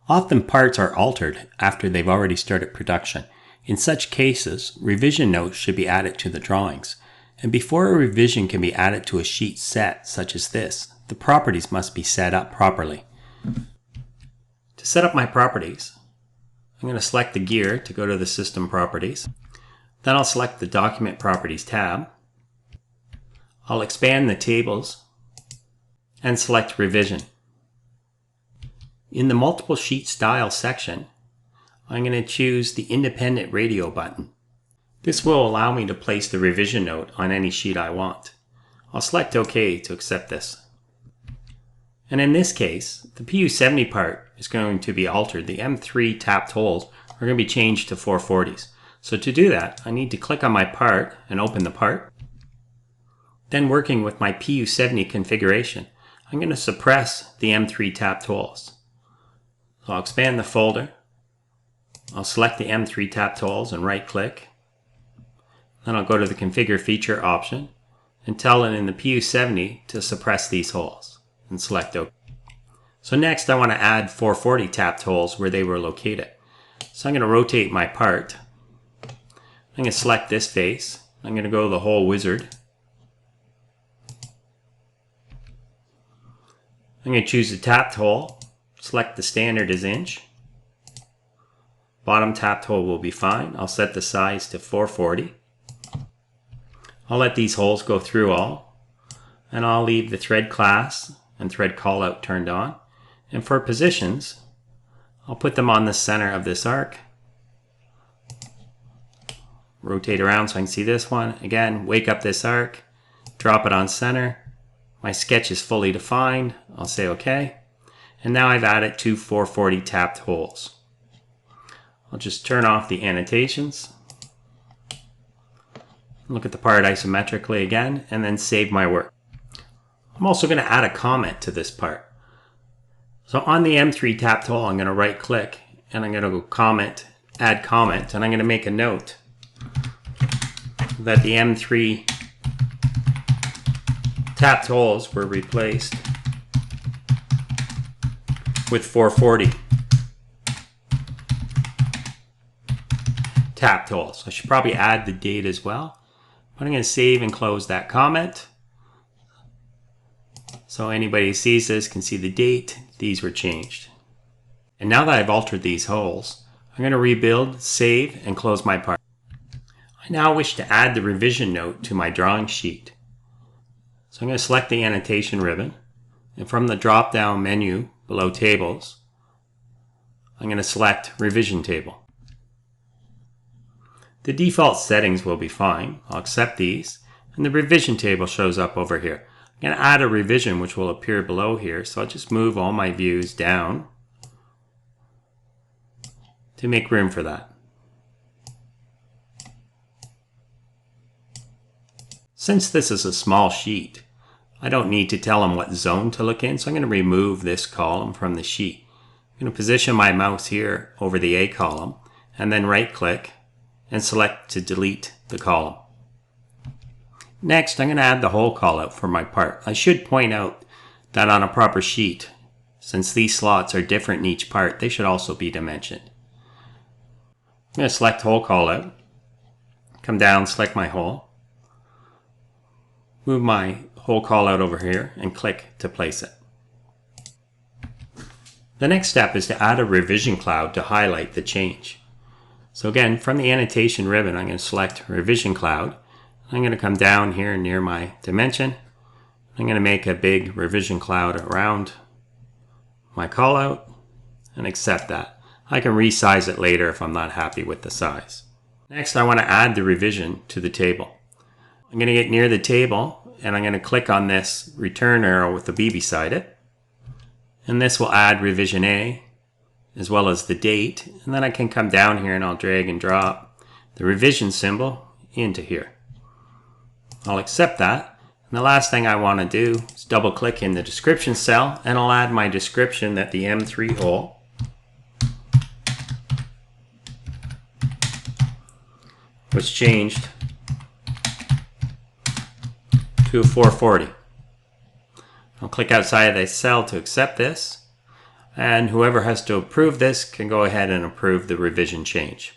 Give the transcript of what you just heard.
Often parts are altered after they've already started production. In such cases, revision notes should be added to the drawings. And before a revision can be added to a sheet set such as this, the properties must be set up properly. To set up my properties, I'm going to select the gear to go to the System Properties. Then I'll select the Document Properties tab. I'll expand the tables and select Revision. In the Multiple Sheet Style section, I'm going to choose the Independent Radio button. This will allow me to place the revision note on any sheet I want. I'll select OK to accept this. And in this case, the PU70 part is going to be altered. The M3 tapped holes are going to be changed to 440s. So to do that, I need to click on my part and open the part. Then working with my PU70 configuration, I'm going to suppress the M3 tapped holes. So I'll expand the folder. I'll select the M3 tapped holes and right click. Then I'll go to the Configure Feature option and tell it in the PU70 to suppress these holes and select OK. So next I want to add 440 tapped holes where they were located. So I'm going to rotate my part. I'm going to select this face. I'm going to go to the hole wizard. I'm going to choose the tapped hole. Select the standard as inch. Bottom tapped hole will be fine. I'll set the size to 440. I'll let these holes go through all. And I'll leave the thread class and thread callout turned on. And for positions, I'll put them on the center of this arc. Rotate around so I can see this one. Again, wake up this arc, drop it on center. My sketch is fully defined. I'll say OK. And now I've added two 440 tapped holes. I'll just turn off the annotations. Look at the part isometrically again, and then save my work. I'm also going to add a comment to this part. So on the M3 tapped hole, I'm going to right click and I'm going to go comment, add comment, and I'm going to make a note that the M3 tapped holes were replaced with 440 tapped holes. I should probably add the date as well, but I'm going to save and close that comment. So anybody who sees this can see the date these were changed. And now that I've altered these holes, I'm going to rebuild, save, and close my part. I now wish to add the revision note to my drawing sheet. So I'm going to select the annotation ribbon, and from the drop-down menu below tables, I'm going to select revision table. The default settings will be fine. I'll accept these, and the revision table shows up over here. I'm going to add a revision which will appear below here, so I'll just move all my views down to make room for that. Since this is a small sheet, I don't need to tell them what zone to look in, so I'm going to remove this column from the sheet. I'm going to position my mouse here over the A column, and then right click and select to delete the column. Next, I'm going to add the hole callout for my part. I should point out that on a proper sheet, since these slots are different in each part, they should also be dimensioned. I'm going to select hole callout, come down, select my hole, move my hole callout over here, and click to place it. The next step is to add a revision cloud to highlight the change. So again, from the annotation ribbon, I'm going to select revision cloud. I'm going to come down here near my dimension. I'm going to make a big revision cloud around my callout and accept that. I can resize it later if I'm not happy with the size. Next, I want to add the revision to the table. I'm going to get near the table and I'm going to click on this return arrow with the B beside it. And this will add revision A as well as the date. And then I can come down here and I'll drag and drop the revision symbol into here. I'll accept that. And the last thing I want to do is double click in the description cell and I'll add my description that the M3 hole was changed to 440. I'll click outside of the cell to accept this. And whoever has to approve this can go ahead and approve the revision change.